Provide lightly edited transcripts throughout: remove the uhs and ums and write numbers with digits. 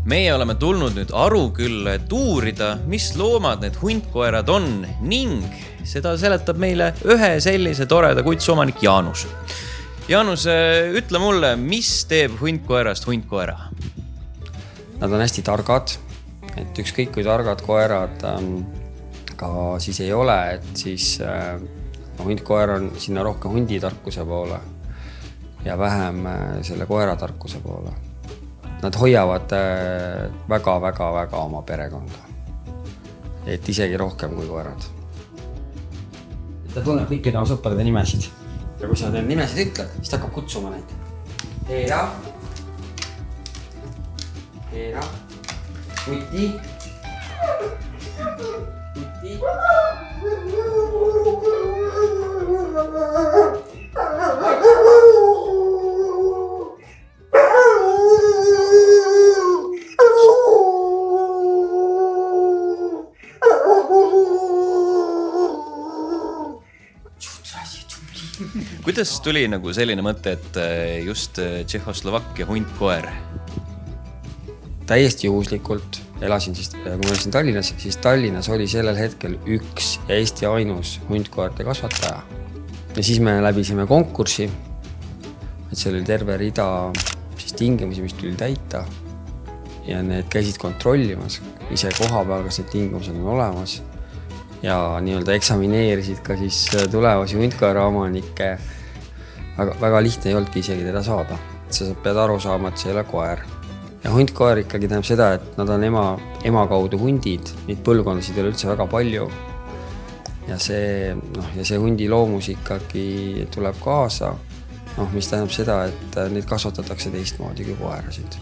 Meie oleme tulnud nüüd Arukülla, et uurida, mis loomad need hundkoerad on ning seda seletab meile ühe sellise toreda kutsuomanik Jaanus. Jaanus, ütle mulle, mis teeb hundkoerast hundkoera? Nad on hästi targad, et ükskõik kui targad koerad ka siis ei ole, et siis hundkoer on sinna rohkem hunditarkuse poole ja vähem selle koera tarkuse poole. Nad hoiavad väga oma perekonda. Et isegi rohkem kui koerad. Ta tunneb kõikide oma sõprade nimesid. Ja kui sa need nimesid ütled, siis ta hakkab kutsuma neid. Heera. Heera. Kuti. Kuti. Kuidas tuli nagu selline mõte, et just Tšehhoslovakkia hundkoer? Täiesti juhuslikult elasin siis, kui ma elasin Tallinnas, siis Tallinnas oli sellel hetkel üks ja Eesti ainus hundkoerte kasvataja. Ja siis me läbisime konkurssi, et seal oli terve rida siis tingimusi, mis tuli täita ja need käisid kontrollimas ise koha peal, kas need tingimused on olemas ja nii-öelda eksamineerisid ka siis tulevasi hundkoera omanikke. Väga lihtne ei olnudki isegi teda saada. Sa pead aru saama, et see ei ole koer. Ja hundkoer ikkagi tähendab seda, et nad on ema kaudu hundid. Neid põlvkondasid ei ole üldse väga palju. Ja see hundi loomus ikkagi tuleb kaasa, mis tähendab seda, et neid kasvatatakse teistmoodi kui koerasid.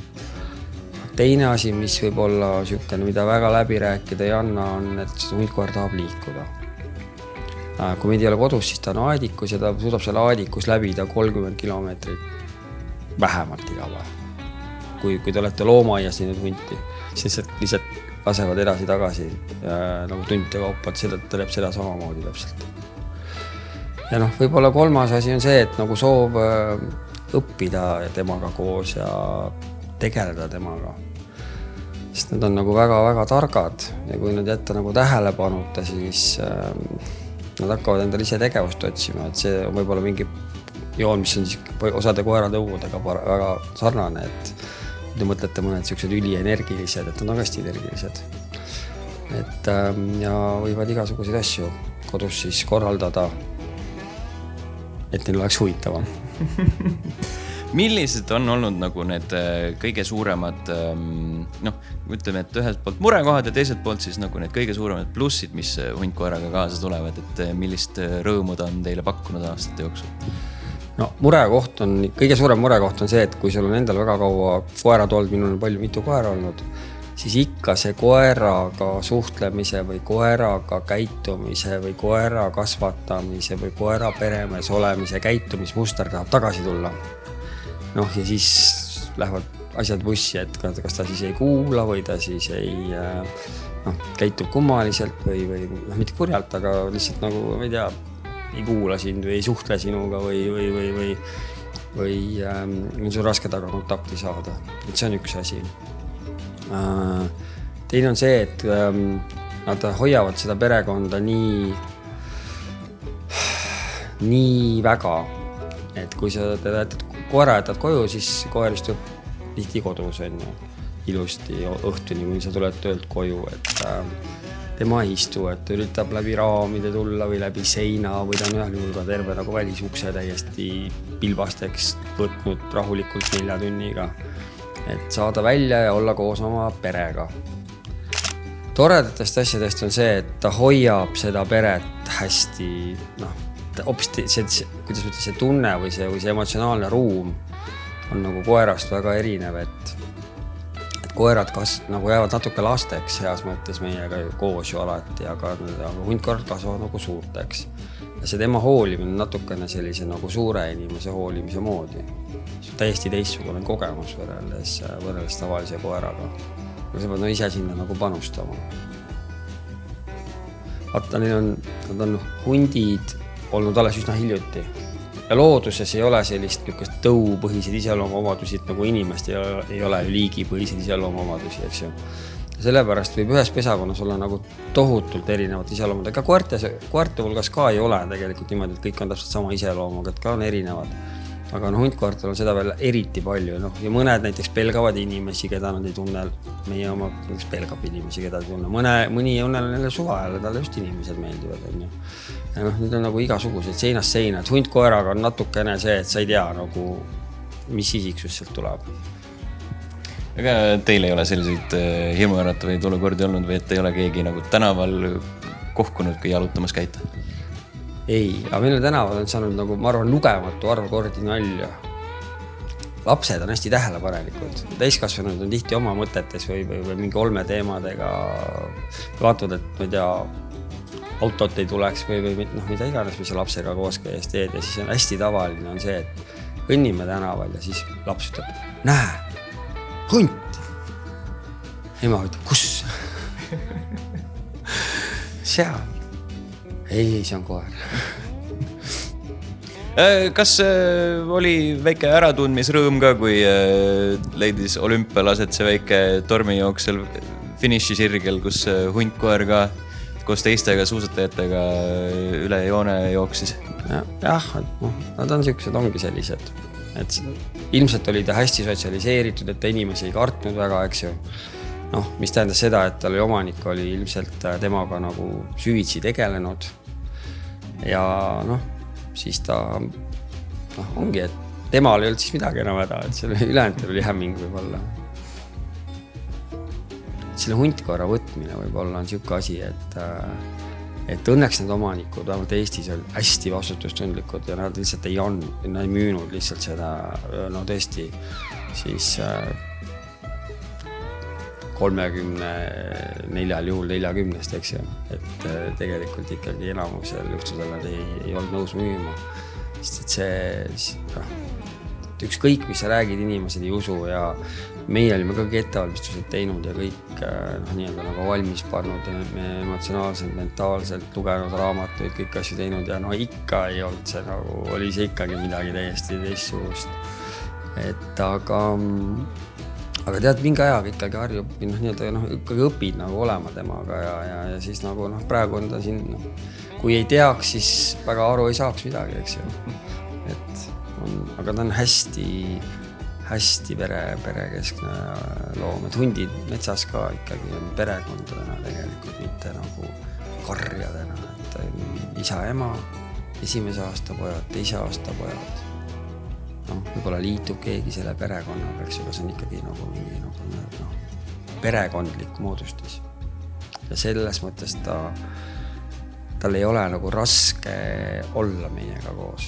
Teine asi, mis võib olla siukene, mida väga läbi rääkida ei anna, on, et hundkoer tahab liikuda. Kui meid ei ole kodus, siis ta on aedikus ja ta suudab selle aedikus läbida 30 kilomeetrit vähemalt iga päev. Kui te olete loomaaias nüüd hunti, siis lihtsalt lasevad edasi-tagasi nagu tundide kaupa, et ta teeb seda samamoodi täpselt. Ja võib-olla kolmas asi on see, et nagu soov õppida temaga koos ja tegeleda temaga. Sest nad on nagu väga targad ja kui nad jätta nagu tähelepanuta, siis nad hakkavad endale ise tegevust otsima, et see on võib-olla mingi joon, mis on siis osade koeratõugudega väga sarnane, et te mõtlete mõned sellised ülienergilised, et nad on hästi energilised. Ja võivad igasuguseid asju kodus siis korraldada, et neil oleks huvitavam. Millised on olnud nagu need kõige suuremad, ütleme, et ühelt poolt murekohad ja teiselt poolt siis nagu need kõige suuremad plussid, mis hundkoeraga kaasa tulevad, et millist rõõmu ta on teile pakkunud aastate jooksul? Kõige suurem murekoht on see, et kui sul on endal väga kaua koerad olnud, minul on mitu koera olnud, siis ikka see koeraga suhtlemise või koeraga käitumise või koera kasvatamise või koera peremees olemise käitumismuster tahab tagasi tulla. Ja siis lähevad asjad bussi, et kas ta siis ei kuula või ta siis ei käitub kummaliselt või mitte kurjalt, aga lihtsalt nagu, ma ei tea, ei kuula sind või ei suhtle sinuga või on sul raske taga kontakti saada. Et see on üks asi. Teine on see, et nad hoiavad seda perekonda nii väga, et kui sa koera jätad koju, siis koer istub tihti kodus ilusti õhtuni, kui sa tuled töölt koju, et tema ei istu, et üritab läbi raamide tulla või läbi seina või ta on ühel juhul ka terve nagu välisukse täiesti pilbasteks võtnud rahulikult 4 tunniga, et saada välja ja olla koos oma perega. Toredatest asjadest on see, et ta hoiab seda peret hästi, kuidas mõtle, see tunne või see emotsionaalne ruum on nagu koerast väga erinev, et koerad nagu jäävad natuke lasteks heas mõttes meiega koos ju alati, aga hundkoerad kasvavad nagu suurteks. Ja see tema hoolimine natukene sellise nagu suure inimese hoolimise moodi. See on täiesti teistsugune kogemus võrreldes tavalise koeraga. Sa pead ise sinna nagu panustama. Vaata, nad on hundid olnud alles üsna hiljuti. ja looduses ei ole sellist tõupõhiseid iseloomuomadusid nagu inimest ei ole liigipõhiseid iseloomuomadusi, eks ju. Sellepärast võib ühes pesakonnas olla nagu tohutult erinevat iseloomud, ega koerte hulgas ka ei ole tegelikult niimoodi, et kõik on täpselt sama iseloomuga, et ka on erinevad. Aga hundkoertel on seda veel eriti palju, ja mõned näiteks pelgavad inimesi, keda nad ei tunne, meie oma pelgab inimesi, keda ei tunne. Mõni õnnel on jälle suva jälle, talle just inimesed meeldivad. Ja nüüd on nagu igasugused seinast seina, et hundkoeraga on natukene see, et sa ei tea nagu, mis isiksus sealt tuleb. Aga teil ei ole selliseid hirmuäratavaid olukordi olnud või et ei ole keegi nagu tänaval kohkunud, kui jalutamas käita? Ei, aga meil tänaval on saanud nagu, ma arvan, lugematu arv kordi nalja. Lapsed on hästi tähelepanelikud. Täiskasvanud on tihti oma mõtetes või mingi olmeteemadega vaatavad, et ma ei tea, autot ei tuleks või mida iganes, mis lapsega koos käes teed. Ja siis on hästi tavaline on see, et kõnnime tänaval ja siis laps ütleb, näe, hunt. Ema ütleb, kus? Seal. Ei, see on koer. Kas oli väike äratundmisrõõm ka, kui leidis olümpialased see väike tormijooksel finišisirgel, kus hundkoer ka koos teistega suusatajatega üle joone jooksis? Jah, nad on sellised, ongi sellised. Et ilmselt oli ta hästi sotsialiseeritud, et ta inimesi ei kartnud väga, eks ju. Mis tähendas seda, et tal omanik oli ilmselt temaga nagu süvitsi tegelenud. Ja siis ta ongi, et temal ei olnud siis midagi enam häda, et selle ülejäänud oli hämming võib-olla. Selle hundkoera võtmine võib-olla on selline asi, et õnneks need omanikud vähemalt Eestis on hästi vastutustundlikud ja nad lihtsalt ei müünud lihtsalt seda, tõesti siis 34 juhul 40, eks ju, et tegelikult ikkagi enamusel juhtudel nad ei olnud nõus müüma, sest et see ükskõik, mis sa räägid, inimesed ei usu ja meie olime kõik ettevalmistused teinud ja kõik nii-öelda nagu valmis pannud ja me emotsionaalselt, mentaalselt lugenud raamatuid, kõik asju teinud ja ikka ei olnud see nagu, oli see ikkagi midagi täiesti teistsugust. Et aga tead, mingi ajaga ikkagi harjub, ikkagi õpid nagu olema temaga ja siis nagu praegu on ta siin, kui ei teaks, siis väga aru ei saaks midagi, eks ju. Aga ta on hästi perekeskne loom, et hundid metsas ka ikkagi on perekondadena tegelikult, mitte nagu karjadena, et isa, ema, esimese aasta pojad, teise aasta pojad. Võib-olla liitub keegi selle perekonnaga, eks ju, see on ikkagi nagu mingi perekondlik moodustis. Ja selles mõttes tal ei ole nagu raske olla meiega koos.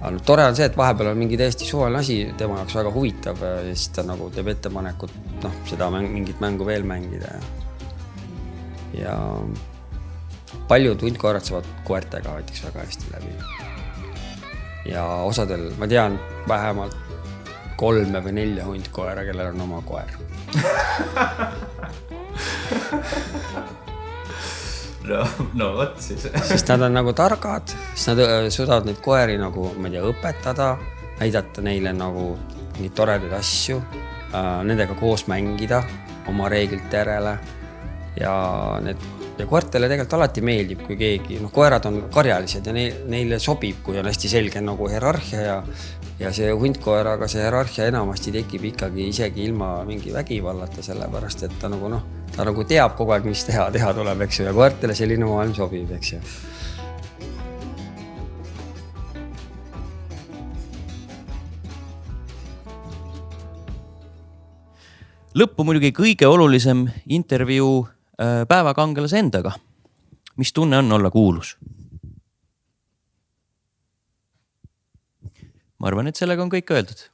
Aga tore on see, et vahepeal on mingi täiesti suvaline asi, tema jaoks väga huvitav ja siis ta nagu teeb ettepanekut seda mingit mängu veel mängida. Ja paljud hundkoerad saavad koertega näiteks väga hästi läbi. Ja osadel, ma tean, vähemalt 3 või 4 hundkoera, kellel on oma koer. No võt siis. Sest nad on nagu targad, siis nad suudavad neid koeri nagu, ma ei tea, õpetada, näidata neile nagu neid toredaid asju, nendega koos mängida oma reeglite järele ja koertele tegelikult alati meeldib, kui keegi, koerad on karjalised ja neile sobib, kui on hästi selge nagu hierarhia ja see hundkoeraga see hierarhia enamasti tekib ikkagi isegi ilma mingi vägivallata, sellepärast, et ta nagu teab kogu aeg, mis teha tuleb, eks ju, ja koertele selline maailm sobib, eks ju. Lõppu muidugi kõige olulisem intervjuu päevakangelase endaga. Mis tunne on olla kuulus? Ma arvan, et sellega on kõik öeldud.